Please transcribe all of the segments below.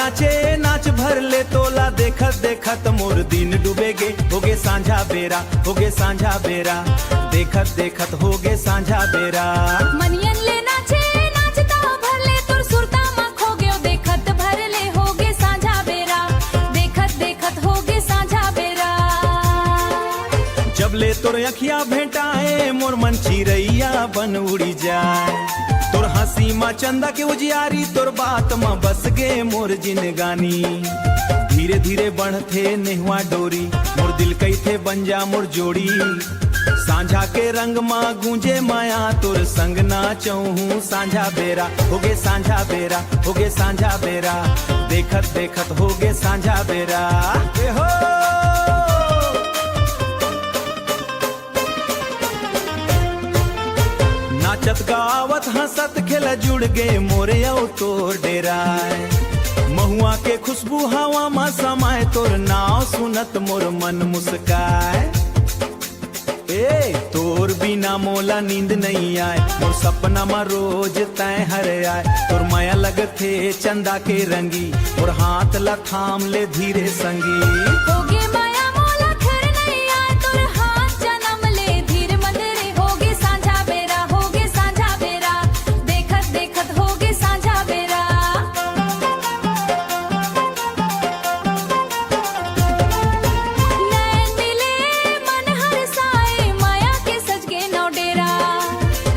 नाचे नाच भर ले तोला, देखत देखत मोर दिन डूबेगे, होगे सांझा बेरा, होगे सांझा बेरा, देखत देखत होगे सांझा बेरा। मनियन ले नाचे नाचता भर ले तोर सुरता मा खो गयो, देखत भर ले होगे सांझा बेरा, देखत देखत होगे सांझा बेरा। जब ले तोर अखियां भेंटाए मोर मन चिरैया बन उड़ी जाए, तोर हंसी मा चंदा के उजियारी, तोर बात मा बस गे मोर जिनगानी। धीरे धीरे बढ़थे नेहवा डोरी, मोर दिल कैथे बन जा मोर जोड़ी। सांझा के रंग मा गूंजे माया, तोर संग नाचहूँ सांझा बेरा, होगे सांझा बेरा, होगे सांझा बेरा, देखत देखत होगे सांझा बेरा। ए हो नाचत गावत हंसत खेल जुड़ गे मोरे औ तोर डेराय। महुआ के खुशबू हवा मा समाए, तोर नाव सुनत मोर मन मुस्काए। ए तोर बिना मोला नींद नहीं आए, मोर सपना मा रोज तय हर आए। तोर माया लगथे चंदा के रंगी, और हाथ ला थाम ले धीरे संगी। होगे माया मोला खर नहीं आए, तोर हाथ जन्म ले धीर मंदरे, होगे सांझा बेरा, होगे सांझा बेरा, देखत देखत होगे सांझा बेरा। नैन मिले मन हरसाए, माया के सज के नौ डेरा।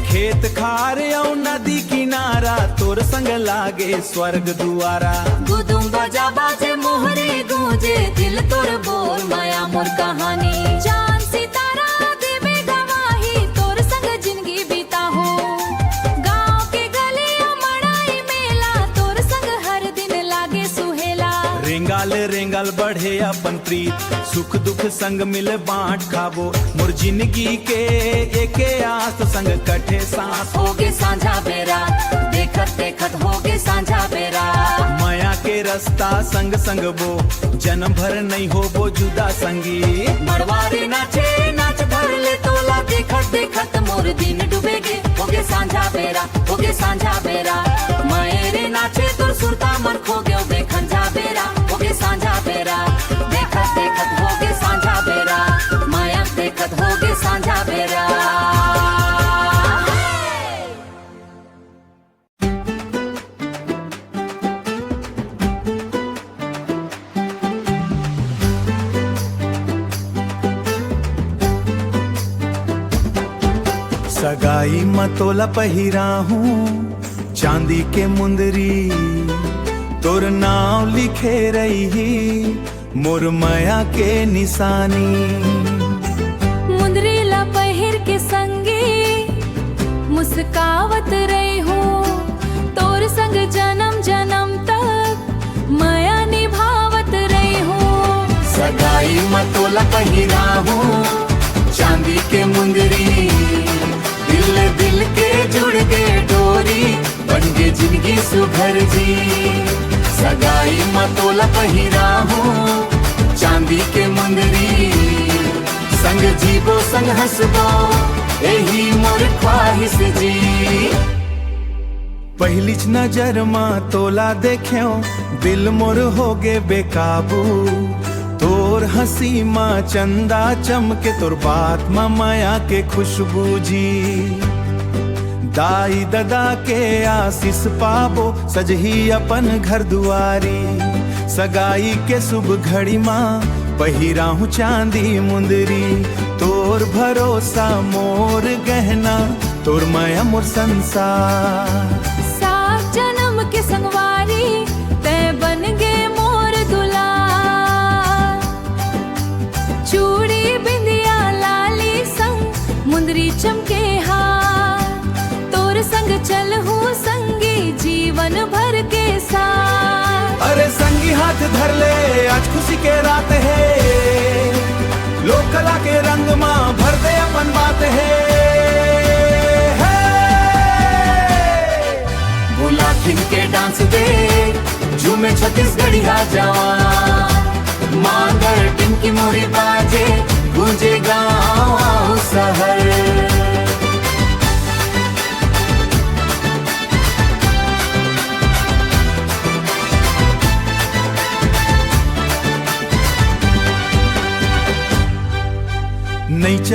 खेत खार औ नदी किनारा, तोर संग लागे स्वर्ग दुआरा। गुदुम बजा बाजे मोहरे गूंजे, दिल तोर बोल माया मोर कहानी। चांद सितारा देवे गवाही, तोर संग जिंदगी बीता हो। गांव के गली मड़ाई मेला, तोर संग हर दिन लागे सुहेला। रेंगाल रेंगाल बढ़े अपन प्रीत, सुख दुख संग मिल बांट खाबो। मोर जिंदगी के एके आस संग कटे सांस, होगे सांझा बेरा, देखत देखत होगे सांझा बेरा। माया के रास्ता संग संग बो, जन्म भर नहीं हो वो जुदा संगी। मड़वारे नाचे नाच भर ले तोला, देखत देखत मोर दिन डूबेगे, होगे सांझा बेरा, होगे सांझा बेरा। मायरे नाचे तोर सुरता मन खो गयो, देखन जा बेरा, होगे सांझा बेरा, देखत देखत होगे सांझा बेरा। माया देखत होगे सांझा बेरा। सगाई मतोला पहिरा हूँ चांदी के मुंदरी, तोर नाव लिखे रही मोर माया के निशानी। मुंदरी ला पहिर के संगी मुस्कावत रही हूँ, तोर संग जन्म जन्म तक माया निभावत रही हूँ। सगाई मतोला पहिरा हूँ चांदी के मुंदरी, दिल दिल के जुड़ गए डोरी, बन गए जिंदगी सुघर जी। सगाई मतोला पहिरा हूँ चांदी के मुंदरी, संग जीवो संग हंसबो यही मोर ख्वाहिश जी। पहली नजर मा तोला देख्यो, दिल मोर होगे बेकाबू। तोर हंसी मा चंदा चमके, तोर बात मा माया के खुशबू जी। दाई ददा के आशीष पाबो, सजही अपन घर दुआरी। सगाई के शुभ घड़ी माँ पहिरा हूँ चांदी मुंदरी, तोर भरोसा मोर गहना, तोर माया मोर संसार। सात जन्म के संगवारी तय बन गे मोर दुलार। चूड़ी बिंदिया लाली संग मुंदरी चमके हार, तोर संग चल हूँ संगी जीवन भर के साथ। अरे संगी हाथ धर ले, आज खुशी के रात है, लोक कला के रंग माँ भर दे अपन बात है। बुलाखिन के डांस दे, झूमे छत्तीसगढ़िया जवान। मांगर टिमकी मोरी बाजे, गूंजे गाँव शहर।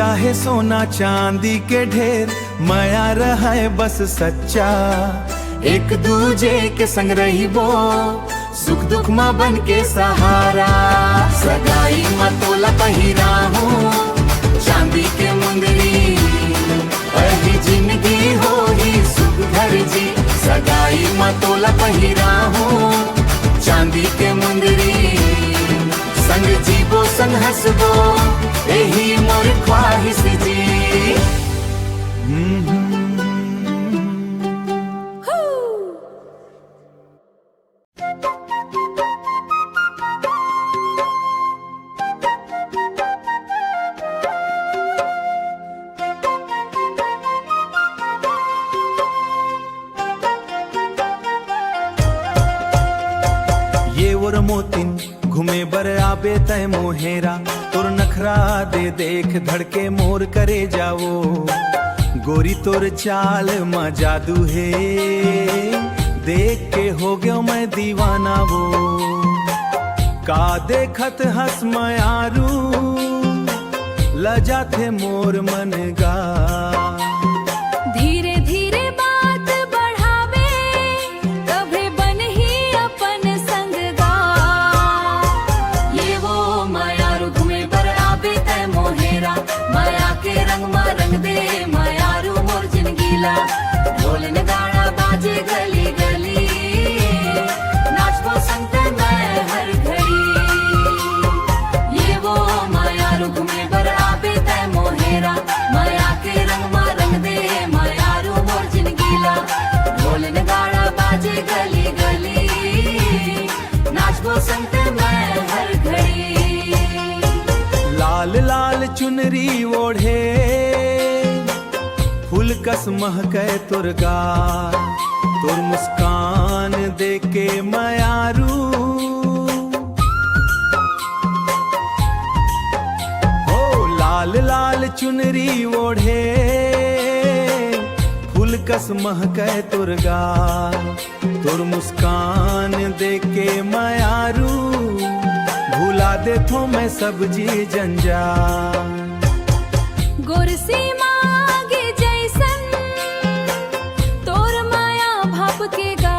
चाहे सोना चांदी के ढेर, माया रहे बस सच्चा। एक दूजे के संग रहिबो, सुख दुख माँ बन के सहारा। सगाई माँ तोला पहिरा हूँ, चांदी के मुंदरी, पहली जिंदगी हो ही सुख घर जी। सगाई माँ तोला पहिरा हूँ, चांदी के मुंदरी, संग जीवो संग हंसबो, यही मोर ख्वाहिश जी। ये और मोतिन घूमे बर आबे तय मोहेरा, तोर नखरा दे देख धड़के मोर करे जावो। गोरी तोर चाल मा जादू है, देख के हो गयो मैं दीवाना वो। का देखत हंस मयारू, लजा थे मोर मन गा। धीरे धीरे बात बढ़ावे, कभी बन ही अपन संग गा। ये वो मायारू घूमे बर आबे तय मोहेरा, माया के रंग मा रंग दे मायारू मोर जिंदगीला। ढोल नगाड़ा बाजे गली गली, नाचबो संग ते मैं हर घड़ी। ये वो मायारू घूमे बर आबे तय मोहेरा, माया के रंग मा रंग दे मायारू मोर जिंदगीला। ढोल नगाड़ा बाजे गली गली, नाचबो संग ते मैं हर घड़ी। लाल लाल चुनरी ओढ़े, फूल कस महके तोर गाल। तोर मुस्कान देके मयारू, हो लाल लाल चुनरी ओढ़े, फूल कस महके तोर गाल। तोर मुस्कान देके मयारू, भुला दे थो मैं सब जी जंजाल। गोरसी मागे जैसन तोर माया भाप के गा।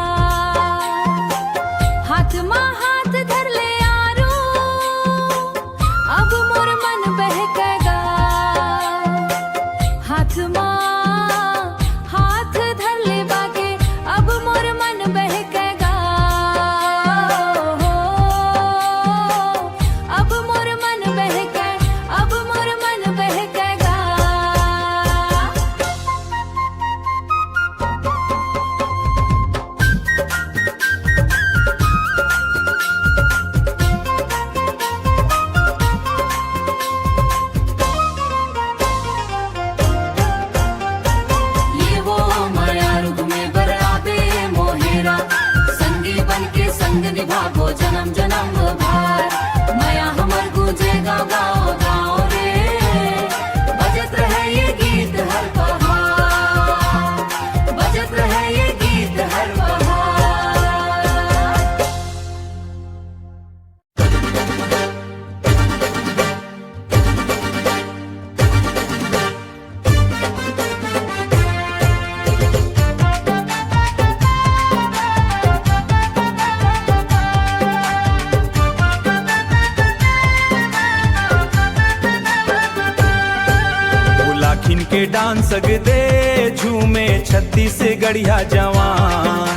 हाथ मा हाथ धर ले यारो, अब मोर मन बहकेगा। हाथ मा हाथ धर ले बागे, अब मोर मन बहकेगा। अब मोर मन बहके, अब मोर मन बहकेगा। ये वो मायारू घूमे बर आबे मोहेरा, संगी बन के संग निभाबो जन्म जन्म भार। माया हमर गूंजे गाँव गाँव गाँव रे, बजत रहे ये गीत हर बहार, बजत रहे ये गीत हर बहार। लाखिन के डांस दे झूमे छत्तीसगढ़िया जवान।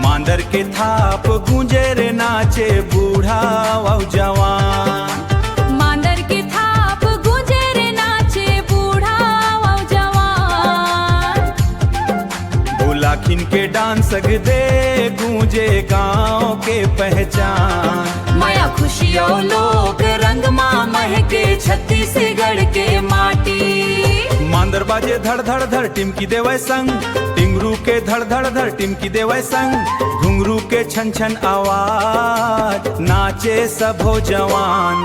मांदर के थाप गूंजे रे नाचे बूढ़ा व जवान। मांदर के थाप गूंजे रे नाचे बूढ़ा व जवान। बुलाखिन के डांस दे गूंजे गांव के पहचान। माया खुशियों लोग रंग मा महके छत्तीसगढ़ के माटी। मांदर बाजे धड़ धड़ धड़ टिमकी देवै संग, टिंगरू के धड़ धड़ धड़ टिमकी देवै संग। घुंघरू के छन छन आवाज, नाचे सब हो जवान।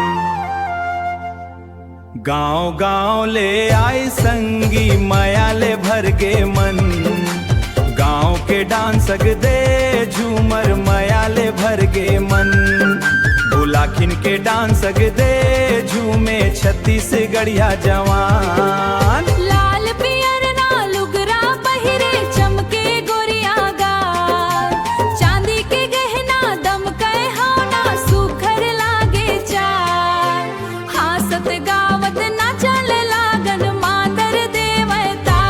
गांव गांव ले आए संगी, माया ले भर गे मन। गांव के डांस दे झूमर, माया ले भर गे मन। बुलाखिन के डांस दे झूमे छत्तीसगढ़ गड़िया जवान। लाल पियर ना लुगरा पहिरे चमके गोरिया गाल, चांदी के गहना दमके हाना सुखर लागे चाल। हासत गावत नाचल लागन मांदर देवता,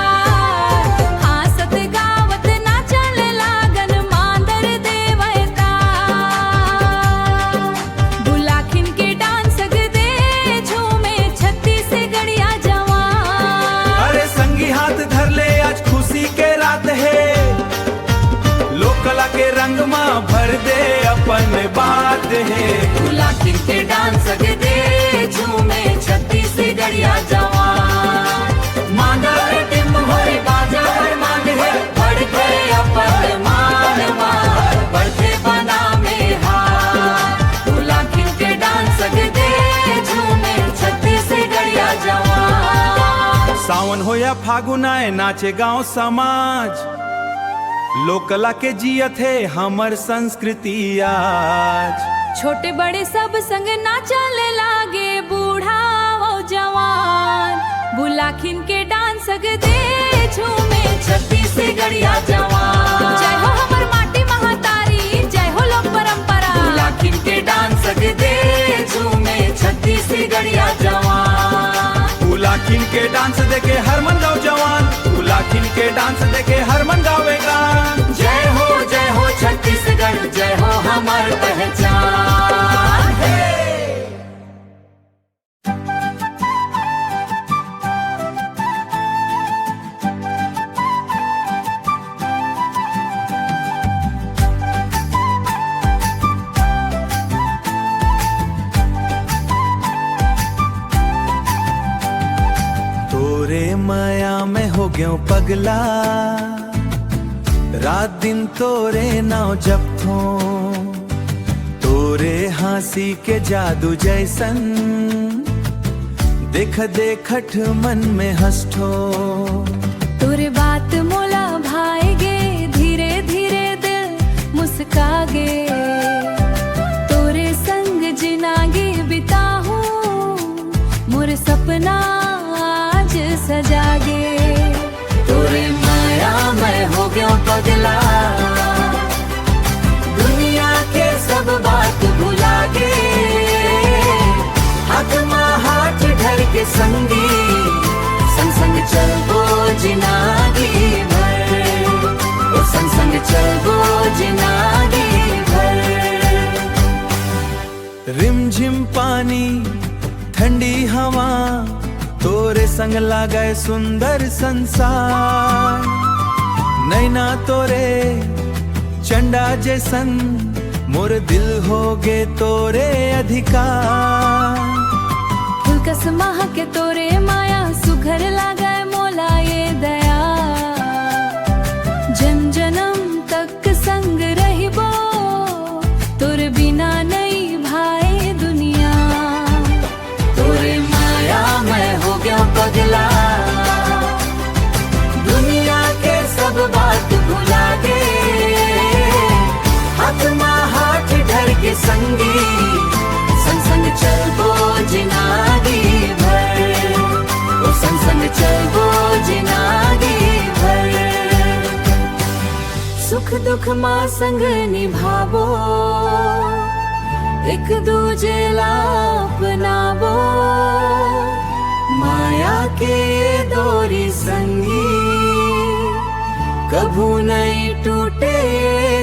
हासत गावत नाचल लागन मांदर देवता। बुलाखिन के डांस दे झूमे छत्तीसगढ़िया जवान। अरे संगी हाथ धर ले आज खुशी के रात है, लोक कला के रंग में भर दे अपन बात है। बुलाखिन के डांस दे झूमे छत्तीसगढ़िया जवान। मांदर टिम होरी बाजा हर मान है, बढ़ गए अपन मानवा बढ़ते बना में हार। बुलाखिन के डांस दे झूमे छत्तीसगढ़िया जवान। सावन हो या फागुन आए नाचे गांव समाज, लोक कला के जियत है हमर संस्कृति आज। छोटे बड़े सब संग नाचल लागे बूढ़ा वो जवान। बुलाखिन के डांस दे झूमे छत्तीसगढ़िया जवान। जय हो हमर माटी महातारी, जय हो लोक परंपरा। बुलाखिन के डांस दे झूमे छत्तीसगढ़िया जवान। बुलाखिन के डांस देखे हर मन गाँव जवान, बुलाखिन के डांस देखे हर मन गावेगा। जय हो छत्तीसगढ़, जय हो हमार पहचान है। तोरे माया में हो गयो पगला, रात दिन तोरे नाव जपथो। तोरे हंसी के जादू जैसन देख देखठ मन में हंसठो। तोरे बात मोला भाएगे, धीरे धीरे दिल मुस्कागे। तोरे संग जिनागे बिताहूं, मोर सपना आज सजागे। तोरे माया में हो गयो पगला, दुनिया के सब बात भुला गे। हाथ में हाथ धर के संगी, संग संग चलबो जिनागी भर। ओ संग संग चलबो जिनागी भर। रिमझिम पानी ठंडी हवा, तोरे संग लागे सुंदर संसार। नैना तोरे चंडा जैसन, मोर दिल होगे तोरे अधिकार। फुलकस माह के तोरे माया सुघर लागे मोला ये दया। जन जन्म तक संग रहिबो, तोर बिना नहीं भाई दुनिया। तोरे माया में हो गया पगला, दुनिया के सब बात भुला गे। हाथ में हाथ धर के संगी, संग संग चलबो जिनागी भर। ओ संग संग चलबो जिनागी भर। सुख दुख माँ संग निभाबो, एक दूजे ला अपनाबो। माया के डोरी संगी, कभू नहीं टूटे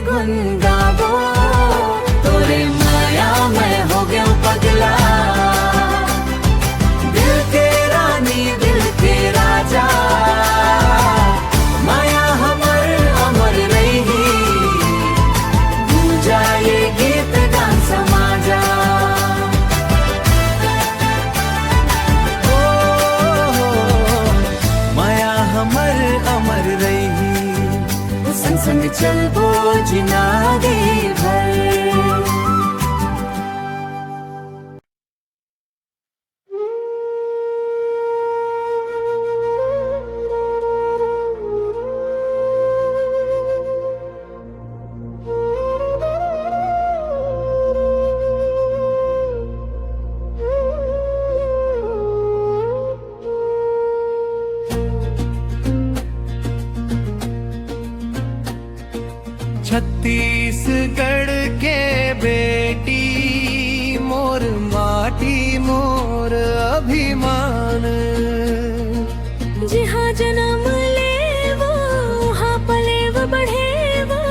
गुन गाबो। तोरे माया में हो गया पगला, दिल के रानी दिल के राजा। माया हमर अमर रही, गूंजा ये गीत गान समाजा। माया हमर अमर रही, संग संग चलबो जिनागी भर। छत्तीसगढ़ के बेटी मोर माटी मोर अभिमान। जहाँ जन्म ले वो वहाँ पले वो बढ़े वो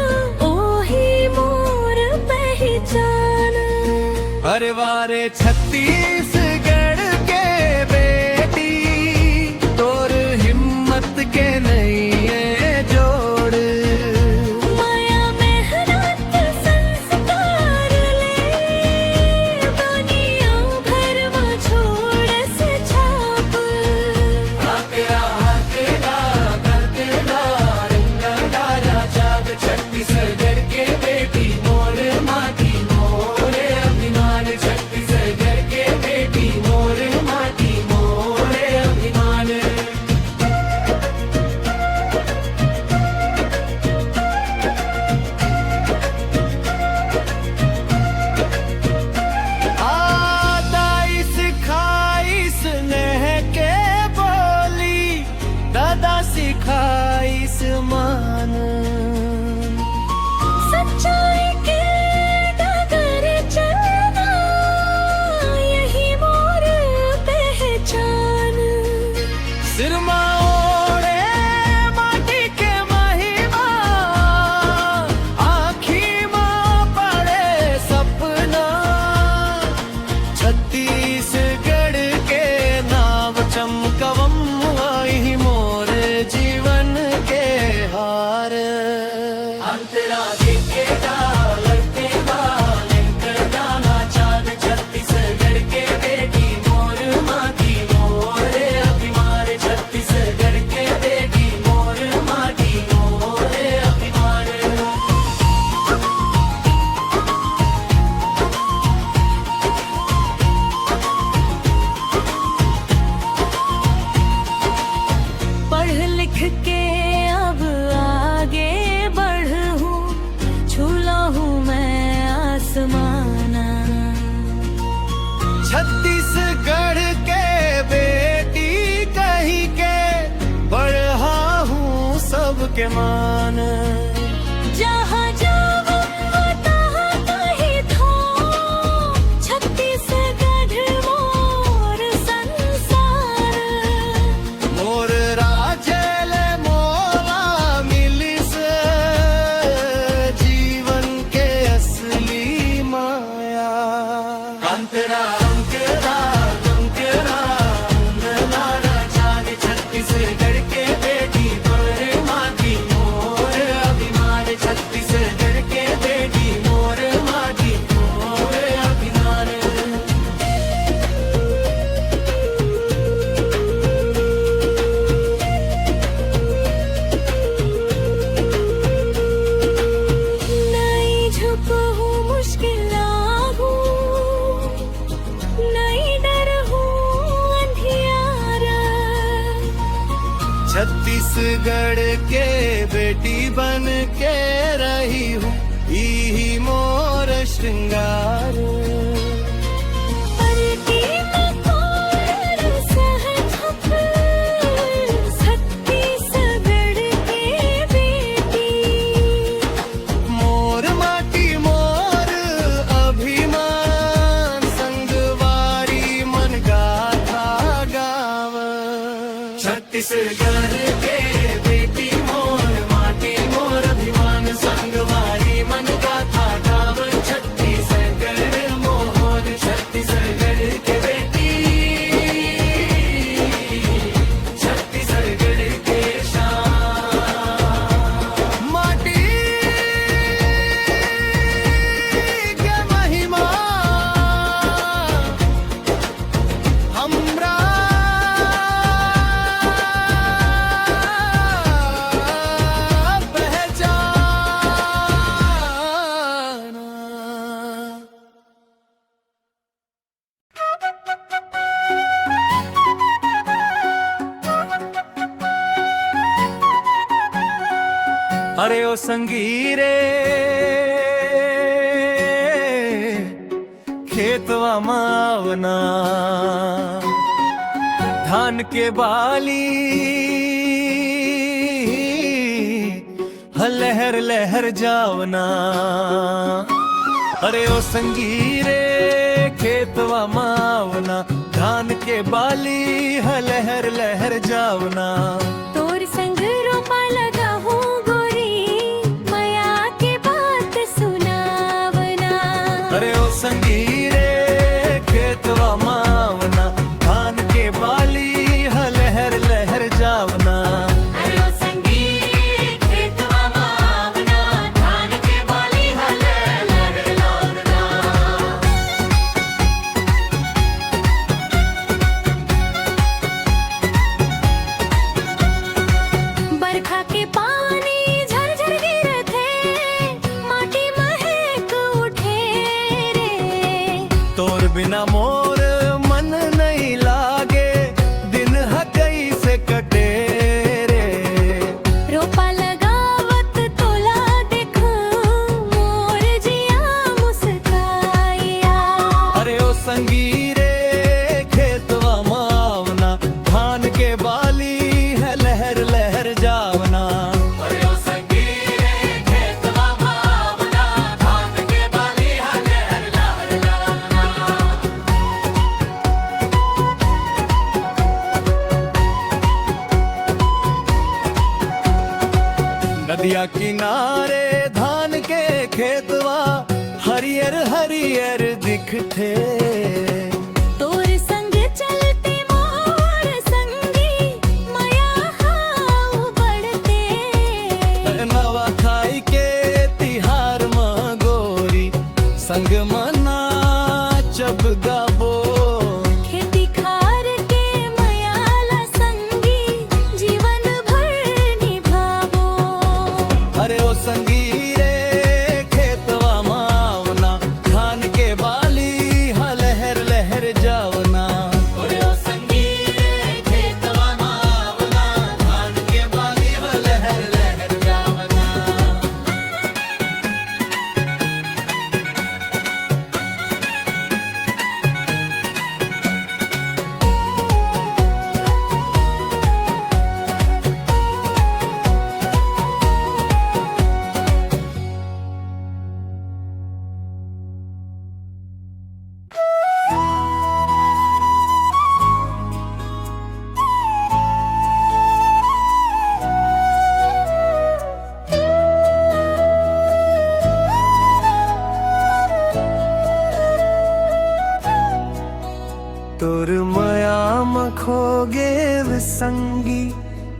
ओही मोर पहचान। अरे वारे छत्तीसगढ़ के बेटी तोर हिम्मत के नहीं है जोड़। माया मेहनत संस्कार ले दुनिया भर वो छोड़ से छाप। छत्तीसगढ़ के बेटी मोर माटी मोर अभिमान। छत्तीसगढ़ के बेटी मोर माटी मोर अभिमान। दाई सिखाइस नेह के बोली दादा सिखाइस मान। सच्चाई के डगर चलना यही मोर पहचान। सिरमा ओढ़े माटी के महिमा आँखी माँ पड़े सपना। छत्तीसगढ़ के नाम चमकवम आई मोर जीवन के हार। अंतरा दिखेगा लगते लेकर जाना चाँद। छत्तीसगढ़ के बेटी मोर माटी मोर अभिमान। छत्तीसगढ़ के बेटी मोर माटी मोर अभिमान। पढ़ लिख के अब आगे बढ़ हूँ छूला हूँ मैं आसमाना। छत्तीसगढ़ के बेटी कहीं के बढ़ा हूँ सबके मान। जहाँ जाऊँ तहाँ कहीं थो छत्तीसगढ़ मोर संसार। मोर राजल मोला मिलिस जीवन के असली माया। अंतरा अंकरा अंकरा नारा जाने। छत्तीसगढ़ के बेटी मोर माटी मोर अभिमान। छत्तीसगढ़ के बेटी मोर माटी मोर अभिमान। नहीं झुक हूँ मुश्किल हूँ नहीं डर हूँ अंधियारा। छत्तीसगढ़ के बेटी बन के रही हूँ यही मोर श्रृंगार। परती में कोर सहजप छत्तीसगढ़ के बेटी। मोर माटी मोर अभिमान संगवारी मन गाथा गाव। छत्तीसगढ़ के बेटी मोर माटी मोर अभिमान संगवारी मन गाथा गाव। छत्तीसगढ़ मोर छत्तीसगढ़ के बेटी छत्तीसगढ़ के शान। माटी के महिमा हमरा पहचाना। अरे ओ संगीरे खेतवा मावना धान के बाली लहर लहर जावना। अरे ओ संगीरे खेतवा मावना, धान के बाली लहर लहर जावना। तोर संग रोपा लगा हूँ गोरी, माया के बात सुनावना। अरे ओ संगीरे खेतवा मावना, धान के बाली लहर लहर जावना। अरे ओ संगीरे खेतवा मावना, धान के बाली लहर लहर जावना। बरखा के पानी झरझर गिरत है, माटी महक उठे रे। तोर बिना मोर मन नहीं लागे, दिन हकई से कटे रे। रोपा लगावत तोला देखूं, मोर जिया मुस्काइया। अरे ओ संगीरे खेतवा मावना, धान के बाली है लहर लहर जावना। अरे ओ संगीरे खेतवा मावना, धान के बाली है लहर लहर जावना। नदिया किनारे धान के खेतवा हरियर हरियर दिखते। तोर संग चलते मोर संगी, माया हाउ बढ़ते। नवा खाई के तिहार में गोरी, संग मना चब गाबो। खेती खार के मायाला संगी, जीवन भर निभावो। अरे ओ संगीरे खेतवा मावना, धान के बाली लहर लहर जावना। अरे ओ संगीरे खेतवा मावना, धान के बाली लहर लहर जावना। तोर माया में खो गे संगी,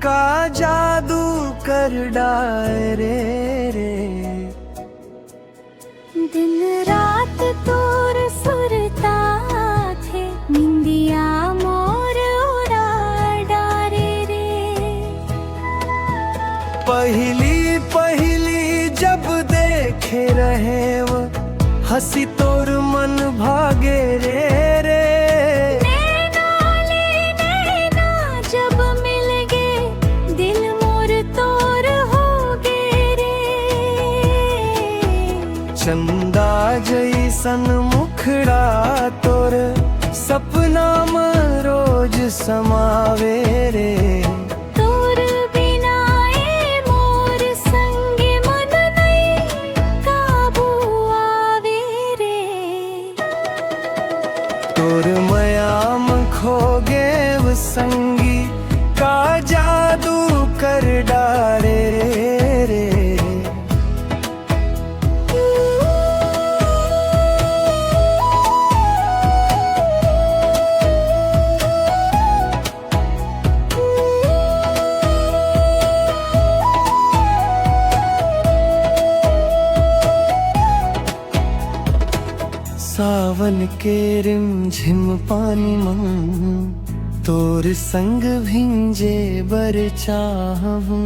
का जादू कर डारे रे। दिन रात तोर सुरता थे, निंदिया मोर उड़ा डारे रे। पहली पहली जब देखे रहे वो, हंसी तोर मन भागे रे रे। नैना ले नैना जब मिल गे, दिल मोर तोर हो गे रे। चंदा जैसन मुखड़ा तोर, सपना में रोज समावे रे। तोर बिना ए मोर संगे मन नहीं काबू आवे रे। तोर माया में खो गे वो संगी, का जादू कर डारे रे रे। सावन के रिमझिम पानी में, तोर संग भिंजे बर चाहूं।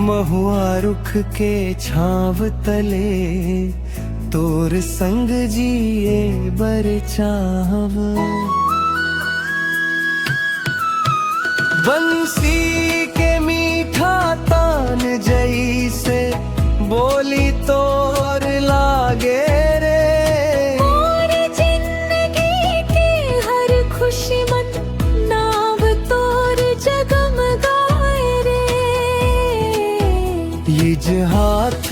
महुआ रुख के छाव तले, तोर संग जिए बर चाहूं। बंसी के मीठा तान जैसे, बोली तोर लागे रे। और जिंदगी के हर खुशी मन, नाव तोर जगमगा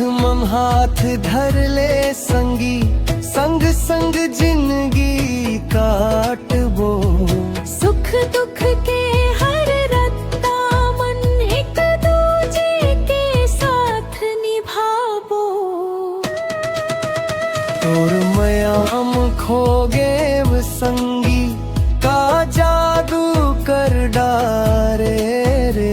मम हाथ धर ले संगी, संग संग जिंदगी काटबो। सुख दुख के हर रत्ता मन एक दूजे के साथ निभाबो। तोर मयाम खोगे व संगी, का जादू कर डारे रे।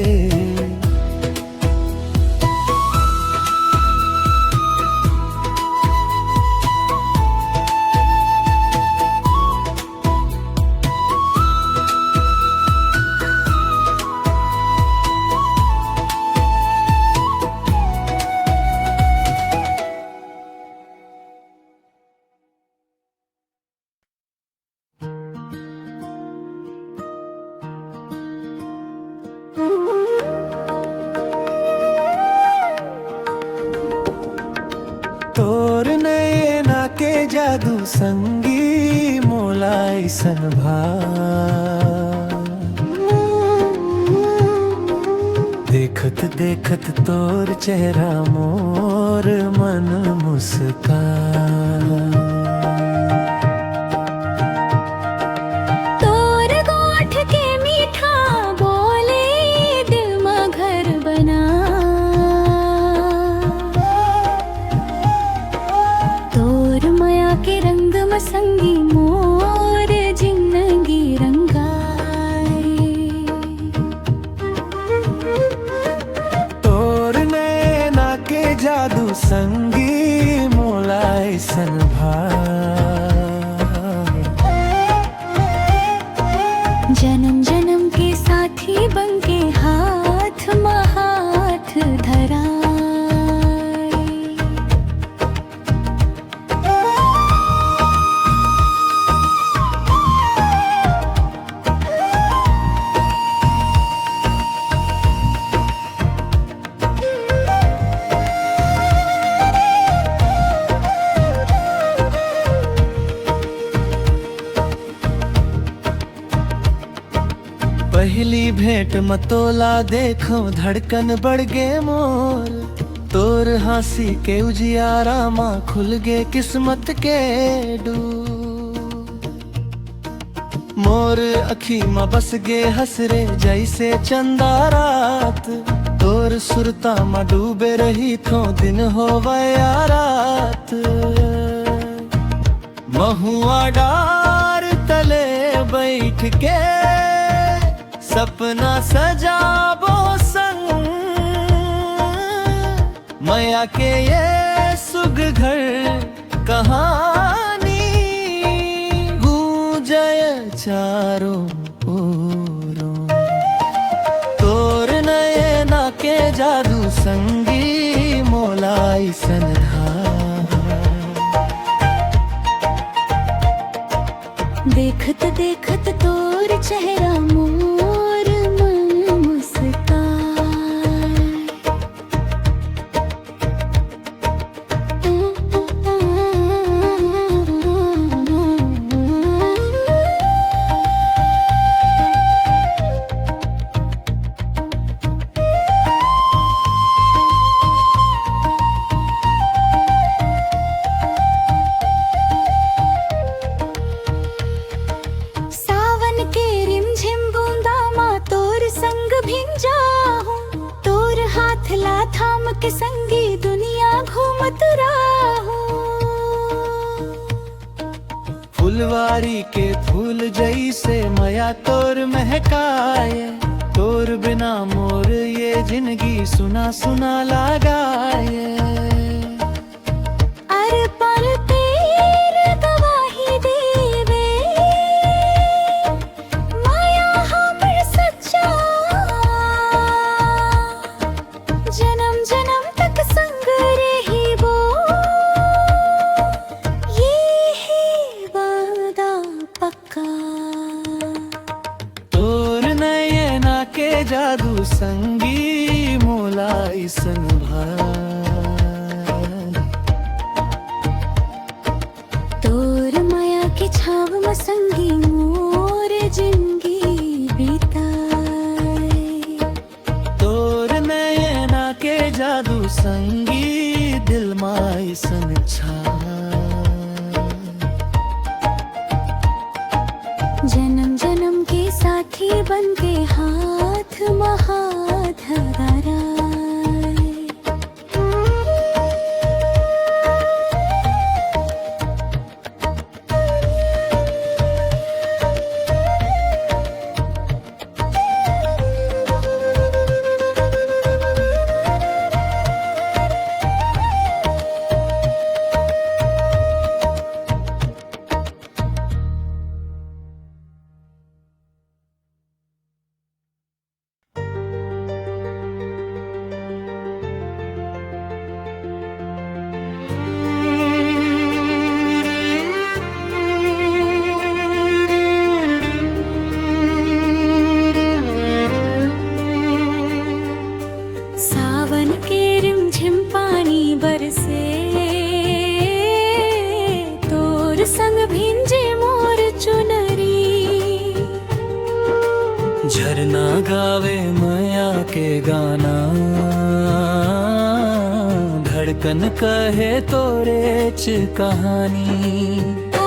तोर नैना के जादू संगी, मोलाई सन देखत देखत तोर चेहरा मोर मन मुस्कान। तोर गोठ के मीठा बोले दिल में घर बना। तोर माया के रंग में संगी मोर जिंदगी रंगाई। तोर नैना के जादू संगी, मोलाई सन जन्म जन्म के साथी बनके हाथ में हाथ धराए। पहली भेंट मतोला देखो धड़कन बढ़ गे मोर। तोर हंसी के उजियारा माँ खुल गे किस्मत के डूर। मोर अखी माँ बस गे हसरे जैसे चंदा रात। तोर सुरता माँ डूबे रही थो दिन होवया रात। महुआ डार तले बैठ के सपना सजाबो संग। माया के ये सुघर कहानी, गूंजय चारों ओरों। तोर नैना के जादू संगी, मोलाई सन देखत देखत तोर चेहरा मोर मन मुस्काए। सावन के रिमझिम बूंदा माँ तोर संग भिंजा हूँ। तोर हाथ ला थाम के संगी दुनिया घूमत राहूं। फुलवारी के फूल जैसे माया तोर महकाए। तोर बिना मोर ये जिंदगी सुना सुना लगाए। अरे पल तेर गवाही देवे, माया हमर सच्चा। जन्म जन्म तक संग रहिबो, ये है वादा पक्का। तोर नैना के जादू संगी, मोलाई सन तोर माया के छाव में संगी मोर जिंदगी बिताए। तोर नैना के जादू संगी, ऐसन छाय। जन्म जन्म के साथी बन के हाथ महाधराए। सावन के रिमझिम पानी बरसे, तोर संग भिंजे मोर चुनरी। झरना गावे माया के गाना, धड़कन कहे तोरे च कहानी। ओ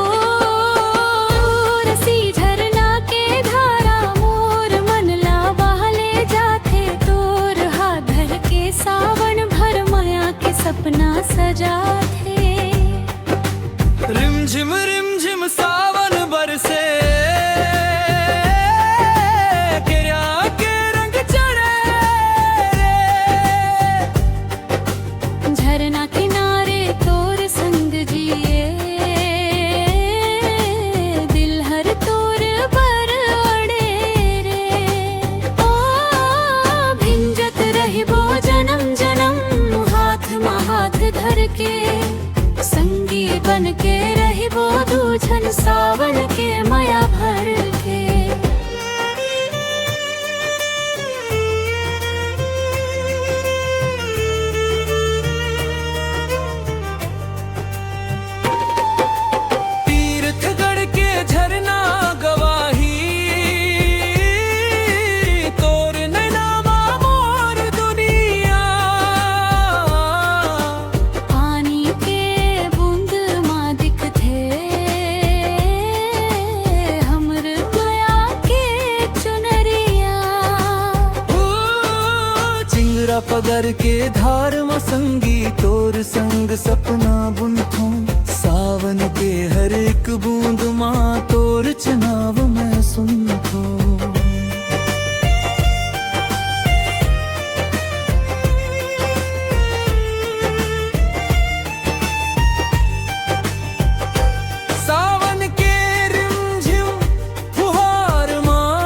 रसी झरना के धारा मोर मन ला बहले जाथे। तोर हाथ धर के सावन भर माया के सपना सजाथे। रिमझिम रिमझिम सावन बरसे, गिरिया के रंग चढ़े रे। झरना किनारे तोर संग जिए, दिल हर तोर पर अड़े रे। ओ भिंजत रहिबो जन्म जन्म हाथ मा हाथ धर के। संगी बन के रहिबो दूझन सावन के माया भर के। तीर्थगढ़ के झरना गवाही, तोर नैना मोर दुनिया। पानी के बूंद मा दिखथे, हमर माया के चुनरिया। चिंगरा पगर के धार में संगी, तोर संग सपना बुनथो। सावन के हर एक बूंद माँ तोर चनाव मैं सुनथो। सावन के रिमझिम फुहार माँ,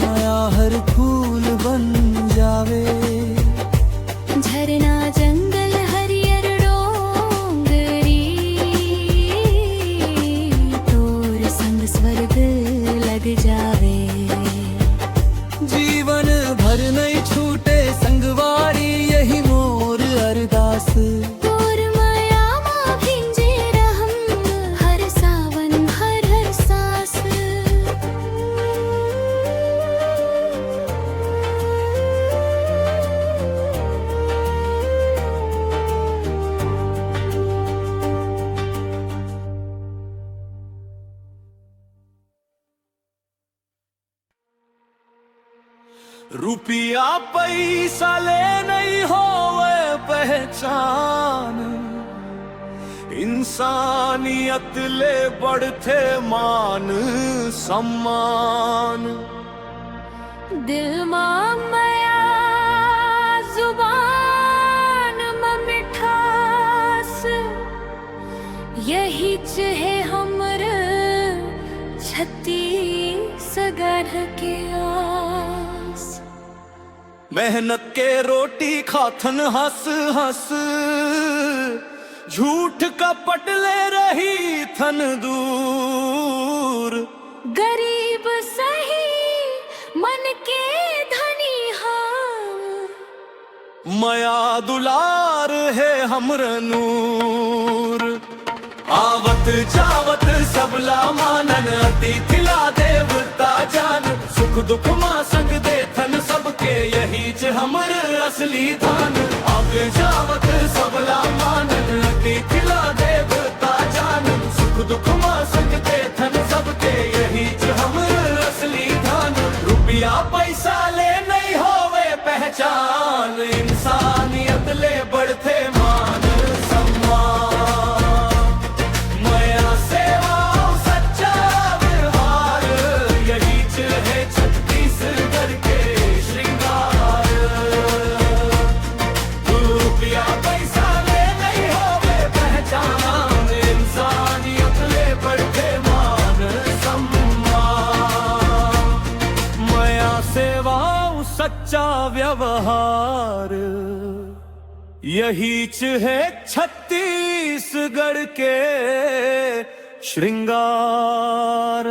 माया हर फूल बन जावे। झरना जंगल हरियर डोंगरी, तोर संग स्वर्ग लग जावे। जीवन भर नहीं छूटे संगवारी, यही मोर अरदास। तोर माया मा भिंजे रहम हर सावन हर हर सांस। रुपया पैसा ले नहीं होवे पहचान, इंसानियत ले बढ़ते मान सम्मान। दिल मा माया जुबान मा मिठास, यही चहे हमर छत्तीसगढ़ के आस। मेहनत के रोटी खाथन हंस हंस, झूठ कपट ले रही थन दूर। गरीब सही मन के धनी हाँ, माया दुलार है हमर नूर। आवत जावत सबला मानन, अतिथिला देवता जान। सुख दुख मां संग दे थन सबके, यही च हमर असली धान आगे जावत सबला मानन तिला देवता जानन सुख दुख मा संगते धन सबके यही च हमर असली धान रुपया पैसा ले नहीं होवे पहचान इंसानियत ले बढ़ते मान सम्मान माया सेवा सच्चा व्यवहार यही च है छत्तीसगढ़ के श्रृंगार रुपया पैसा ले नहीं होवे पहचान इंसानियत ले बढ़ते मान सम्मान माया सेवा सच्चा व्यवहार यही च है छत्तीसगढ़ के श्रृंगार।